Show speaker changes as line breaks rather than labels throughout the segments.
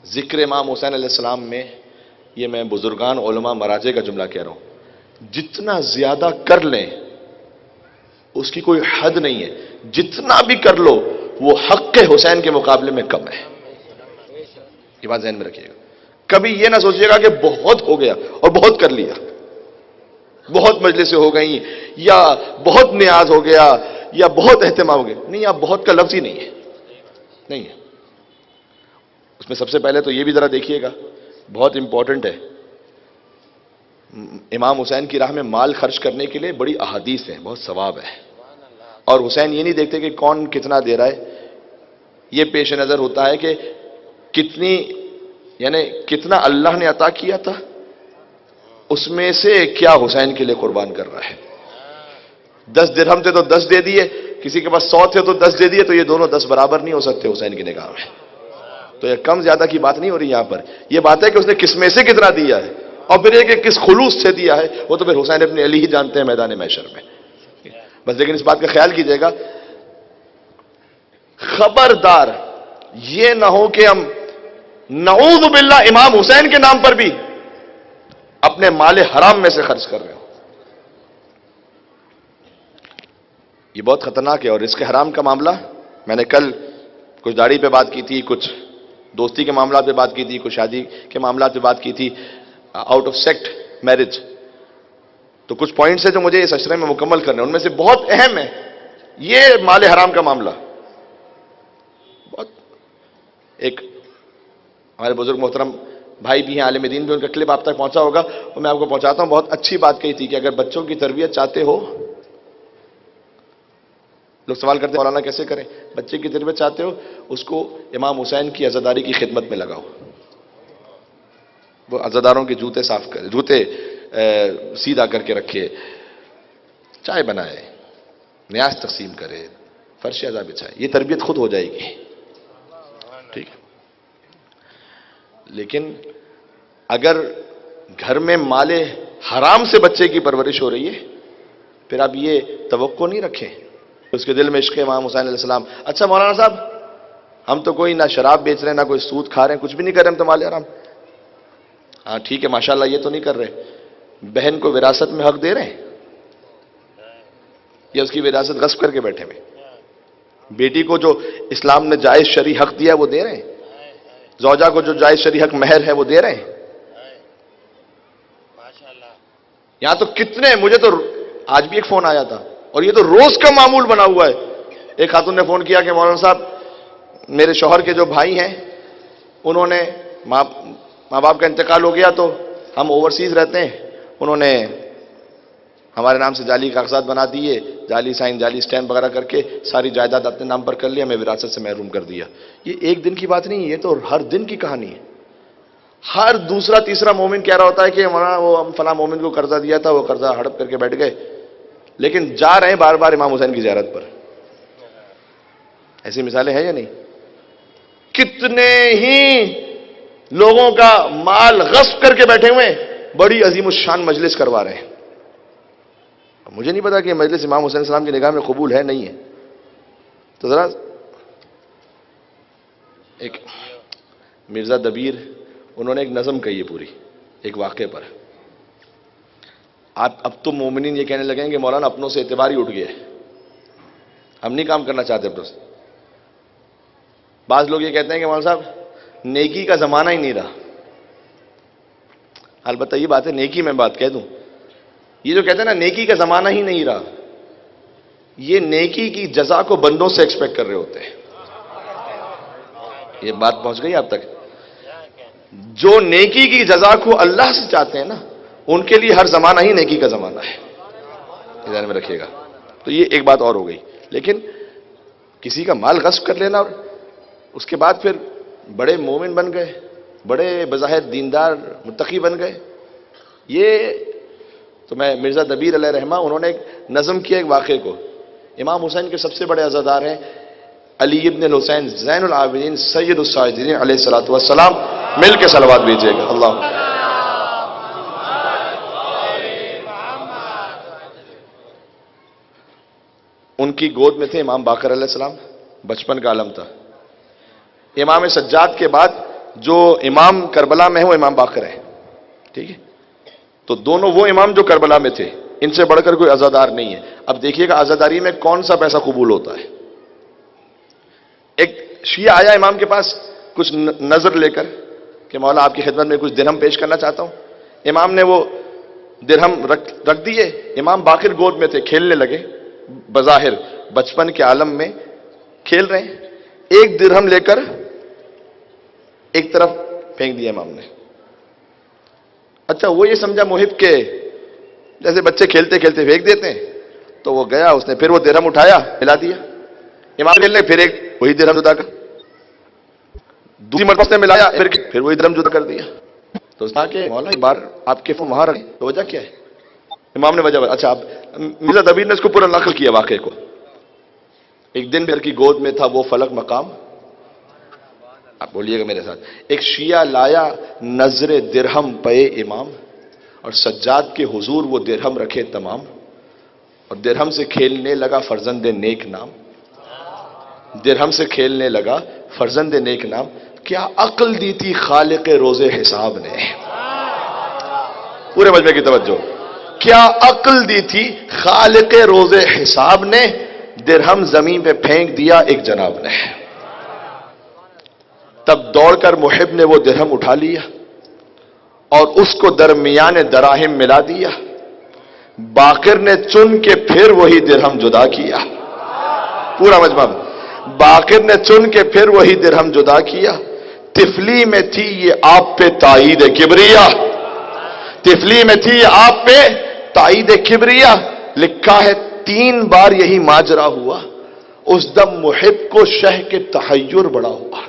ذکر امام حسین علیہ السلام میں، یہ میں بزرگان علماء مراجع کا جملہ کہہ رہا ہوں، جتنا زیادہ کر لیں اس کی کوئی حد نہیں ہے، جتنا بھی کر لو وہ حق حسین کے مقابلے میں کم ہے. یہ بات ذہن میں رکھیے گا. کبھی یہ نہ سوچیے گا کہ بہت ہو گیا اور بہت کر لیا، بہت مجلسیں ہو گئیں، یا بہت نیاز ہو گیا، یا بہت اہتمام ہو گیا. نہیں، آپ بہت کا لفظ ہی نہیں ہے، نہیں ہے. اس میں سب سے پہلے تو یہ بھی ذرا دیکھیے گا، بہت امپورٹنٹ ہے، امام حسین کی راہ میں مال خرچ کرنے کے لیے بڑی احادیث ہیں، بہت ثواب ہے. اور حسین یہ نہیں دیکھتے کہ کون کتنا دے رہا ہے، یہ پیش نظر ہوتا ہے کہ کتنی، یعنی کتنا اللہ نے عطا کیا تھا، اس میں سے کیا حسین کے لیے قربان کر رہا ہے. 10 درہم تھے تو 10 دے دیے، کسی کے پاس 100 تھے تو 10 دے دیے، تو یہ دونوں 10 برابر نہیں ہو سکتے حسین کی نگاہ میں. تو یہ کم زیادہ کی بات نہیں ہو رہی یہاں پر، یہ بات ہے کہ اس نے کس میں سے کتنا دیا ہے، اور پھر یہ کہ کس خلوص سے دیا ہے، وہ تو پھر حسین ابن علی ہی جانتے ہیں میدان محشر میں. بس لیکن اس بات کا خیال کیجئے گا، خبردار یہ نہ ہو کہ ہم نعوذ باللہ امام حسین کے نام پر بھی اپنے مال حرام میں سے خرچ کر رہے ہو. یہ بہت خطرناک ہے. اور رزق حرام کا معاملہ میں نے کل کچھ داڑھی پہ بات کی تھی، کچھ دوستی کے معاملات پہ بات کی تھی، کچھ شادی کے معاملات پہ بات کی تھی، آؤٹ آف سیکٹ میرج. تو کچھ پوائنٹس ہیں جو مجھے اس اشرے میں مکمل کرنے ہیں، ان میں سے بہت اہم ہے یہ مال حرام کا معاملہ. بہت ایک ہمارے بزرگ محترم بھائی بھی ہیں، عالم دین بھی، ان کا کلپ آپ تک پہنچا ہوگا، اور میں آپ کو پہنچاتا ہوں. بہت اچھی بات کہی تھی کہ اگر بچوں کی تربیت چاہتے ہو، لوگ سوال کرتے ہیں مولانا کیسے کریں، بچے کی تربیت چاہتے ہو اس کو امام حسین کی عزاداری کی خدمت میں لگاؤ. وہ عزاداروں کے جوتے صاف کرے، جوتے سیدھا کر کے رکھے، چائے بنائے، نیاز تقسیم کرے، فرش عزا بچھائے. یہ تربیت خود ہو جائے گی. ٹھیک ہے. لیکن اگر گھر میں مال حرام سے بچے کی پرورش ہو رہی ہے، پھر آپ یہ توقع نہیں رکھیں اس کے دل میں عشق امام حسین علیہ السلام. اچھا مولانا صاحب، ہم تو کوئی نہ شراب بیچ رہے ہیں، نہ کوئی سود کھا رہے ہیں، کچھ بھی نہیں کر رہے، ہم تو مال حرام. ہاں ٹھیک ہے، ماشاءاللہ یہ تو نہیں کر رہے. بہن کو وراثت میں حق دے رہے ہیں یا اس کی وراثت غصب کر کے بیٹھے ہوئے؟ بیٹی کو جو اسلام نے جائز شرعی حق دیا ہے وہ دے رہے ہیں؟ زوجہ کو جو جائز شرعی حق مہر ہے وہ دے رہے ہیں؟ یہاں تو کتنے، مجھے تو آج بھی ایک فون آیا تھا، اور یہ تو روز کا معمول بنا ہوا ہے. ایک خاتون نے فون کیا کہ مولانا صاحب میرے شوہر کے جو بھائی ہیں انہوں نے ماں باپ کا انتقال ہو گیا، تو ہم اوورسیز رہتے ہیں، انہوں نے ہمارے نام سے جعلی کاغذات بنا دیے، جعلی سائن، جعلی سٹیمپ وغیرہ کر کے ساری جائیداد اپنے نام پر کر لیا، ہمیں وراثت سے محروم کر دیا. یہ ایک دن کی بات نہیں ہے، یہ تو ہر دن کی کہانی ہے. ہر دوسرا تیسرا مومن کہہ رہا ہوتا ہے کہ ہمارا وہ ہم فلاں مومن کو قرضہ دیا تھا، وہ قرضہ ہڑپ کر کے بیٹھ گئے، لیکن جا رہے ہیں بار بار امام حسین کی زیارت پر. ایسی مثالیں ہیں یا نہیں؟ کتنے ہی لوگوں کا مال غصب کر کے بیٹھے ہوئے بڑی عظیم الشان مجلس کروا رہے ہیں. مجھے نہیں پتا کہ یہ مجلس امام حسین السلام کی نگاہ میں قبول ہے نہیں ہے. تو ذرا ایک مرزا دبیر، انہوں نے ایک نظم کہی ہے پوری ایک واقعے پر. اب تو مومنین یہ کہنے لگیں کہ مولانا اپنوں سے اعتبار ہی اٹھ گئے، ہم نہیں کام کرنا چاہتے اپنوں سے. بعض لوگ یہ کہتے ہیں کہ مولانا صاحب نیکی کا زمانہ ہی نہیں رہا. البتہ یہ بات ہے، نیکی میں بات کہہ دوں، یہ جو کہتے ہیں نا نیکی کا زمانہ ہی نہیں رہا، یہ نیکی کی جزا کو بندوں سے ایکسپیکٹ کر رہے ہوتے ہیں. یہ بات پہنچ گئی آپ تک؟ جو نیکی کی جزا کو اللہ سے چاہتے ہیں نا، ان کے لیے ہر زمانہ ہی نیکی کا زمانہ ہے. ذہن میں رکھیے گا. تو یہ ایک بات اور ہو گئی. لیکن کسی کا مال غصب کر لینا اور اس کے بعد پھر بڑے مومن بن گئے، بڑے بظاہر دیندار متقی بن گئے، یہ تو میں مرزا دبیر علیہ رحمہ انہوں نے ایک نظم کیا ایک واقعے کو. امام حسین کے سب سے بڑے عزادار ہیں علی ابن الحسین زین العابدین سید الساجدین علیہ الصلوۃ والسلام. مل کے صلوات بھیجیے گا. اللہ ان کی گود میں تھے امام باقر علیہ السلام، بچپن کا عالم تھا. امام سجاد کے بعد جو امام کربلا میں ہے وہ امام باقر ہے، ٹھیک ہے؟ تو دونوں وہ امام جو کربلا میں تھے، ان سے بڑھ کر کوئی عزادار نہیں ہے۔ اب دیکھیے گا عزاداری میں کون سا پیسہ قبول ہوتا ہے۔ ایک شیعہ آیا امام کے پاس کچھ نظر لے کر کہ مولا آپ کی خدمت میں کچھ درہم پیش کرنا چاہتا ہوں۔ امام نے وہ درہم رکھ دیے، امام باقر گود میں تھے، کھیلنے لگے، بظاہر بچپن کے عالم میں کھیل رہے ہیں، ایک درہم لے کر ایک طرف پھینک دیا امام نے۔ اچھا وہ یہ سمجھا محب کے جیسے بچے کھیلتے کھیلتے پھینک دیتے ہیں، تو وہ گیا، اس نے پھر وہ درہم اٹھایا ملا دیا امام نے، پھر ایک وہی درہم جدا کر دوسری مرتبہ اس نے ملایا، پھر وہی درہم جدا کر دیا۔ تو اس نے کہا کہ مولا ایک بار آپ کے وہاں رکھے تو وجہ کیا ہے؟ امام نے وجہ اچھا آپ مرزا دبیر نے اس کو پورا نقل کیا واقعے کو۔ ایک دن پھر کی گود میں تھا وہ فلک مقام، آپ بولیے گا میرے ساتھ، ایک شیعہ لایا نظر درہم پے امام، اور سجاد کے حضور وہ درہم رکھے تمام، اور درہم سے کھیلنے لگا فرزند نیک نام، درہم سے کھیلنے لگا فرزند نیک نام۔ کیا عقل دی تھی خالق روز حساب نے، پورے مجمع کی توجہ، کیا عقل دی تھی خالق روز حساب نے، درہم زمین پہ پھینک دیا ایک جناب نے۔ تب دوڑ کر محب نے وہ درہم اٹھا لیا اور اس کو درمیان دراہم ملا دیا، باقر نے چن کے پھر وہی درہم جدا کیا، پورا مجمع، باقر نے چن کے پھر وہی درہم جدا کیا۔ تفلی میں تھی یہ آپ پہ تائید کبریا، تفلی میں تھی یہ آپ پہ تائید کبریا، لکھا ہے 3 بار یہی ماجرا ہوا، اس دم محب کو شہ کے تحیر بڑا ہوا،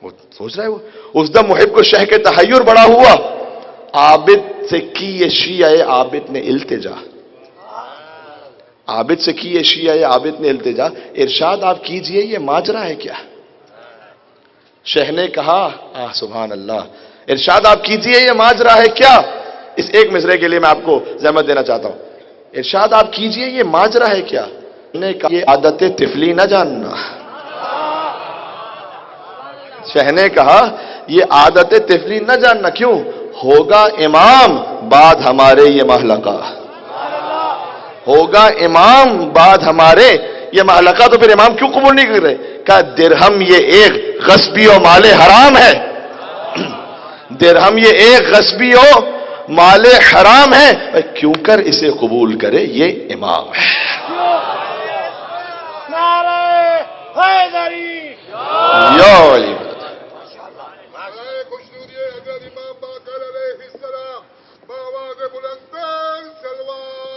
وہ سوچ رہا ہے، وہ اس دم محب کو شہ کے تحیر بڑا ہوا، عابد سے کی یہ شیعہ عابد نے التجا، عابد سے کی یہ شیعہ عابد نے التجا، ارشاد آپ کیجئے یہ ماجرا ہے کیا؟ شہ نے کہا سبحان اللہ، ارشاد آپ کیجئے یہ ماجرا ہے کیا؟ اس ایک مصرعے کے لیے میں آپ کو زحمت دینا چاہتا ہوں، ارشاد آپ کیجئے یہ ماجرا ہے کیا؟ نے کہا یہ عادت تفلی نہ جاننا، شہ نے کہا یہ عادت تفلی نہ جاننا، کیوں؟ ہوگا امام بعد ہمارے یہ محلقہ، ہوگا امام بعد ہمارے یہ محلقہ، تو پھر امام کیوں قبول نہیں کر رہے؟ کہا درہم یہ ایک غصبی و مال حرام ہے، درہم یہ ایک غصبی و مال حرام ہے، کیوں کر اسے قبول کرے، یہ امام ہے۔ یا علی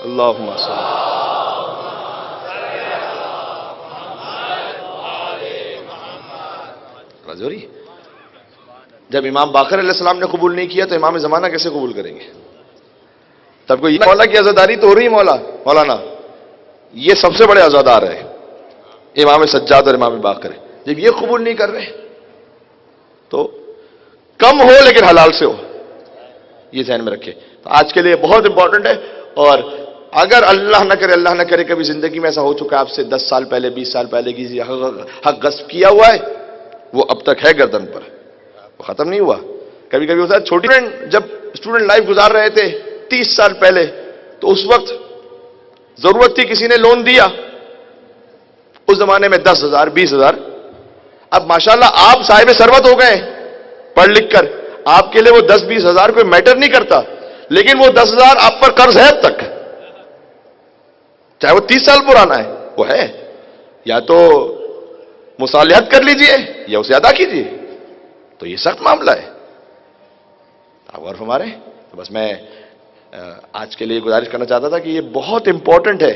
اللہم صلی رضوری۔ جب امام باقر علیہ السلام نے قبول نہیں کیا تو امام زمانہ کیسے قبول کریں گے؟ تب کو یہ مولا کی عزاداری تو ہو رہی مولانا، یہ سب سے بڑے عزادار ہے امام سجاد اور امام باقر، جب یہ قبول نہیں کر رہے تو کم ہو لیکن حلال سے ہو، یہ ذہن میں رکھے۔ تو آج کے لیے بہت امپورٹنٹ ہے، اور اگر اللہ نہ کرے کبھی زندگی میں ایسا ہو چکا ہے آپ سے 10 سال پہلے 20 سال پہلے کسی حق غصب کیا ہوا ہے، وہ اب تک ہے گردن پر، وہ ختم نہیں ہوا۔ کبھی کبھی ہوتا ہے چھوٹی جب اسٹوڈنٹ لائف گزار رہے تھے 30 سال پہلے، تو اس وقت ضرورت تھی، کسی نے لون دیا، اس زمانے میں 10,000 20,000، اب ماشاءاللہ آپ صاحب ثروت ہو گئے پڑھ لکھ کر، آپ کے لیے وہ 10-20 ہزار کوئی میٹر نہیں کرتا، لیکن وہ 10,000 آپ پر قرض ہے اب تک، چاہے وہ 30 سال پرانا ہے، وہ ہے، یا تو مصالحت کر لیجئے یا اسے ادا کیجئے، تو یہ سخت معاملہ ہے، آپ غور فرما رہے ہیں۔ تو بس میں آج کے لیے گزارش کرنا چاہتا تھا کہ یہ بہت امپورٹنٹ ہے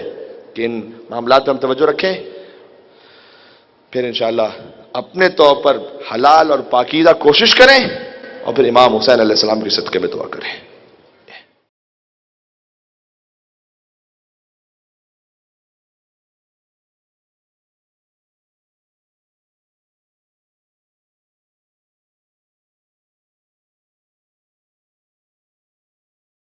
کہ ان معاملات پہ ہم توجہ رکھیں، پھر انشاءاللہ اپنے طور پر حلال اور پاکیزہ کوشش کریں، اور پھر امام حسین علیہ السلام کی صدقے میں دعا کریں۔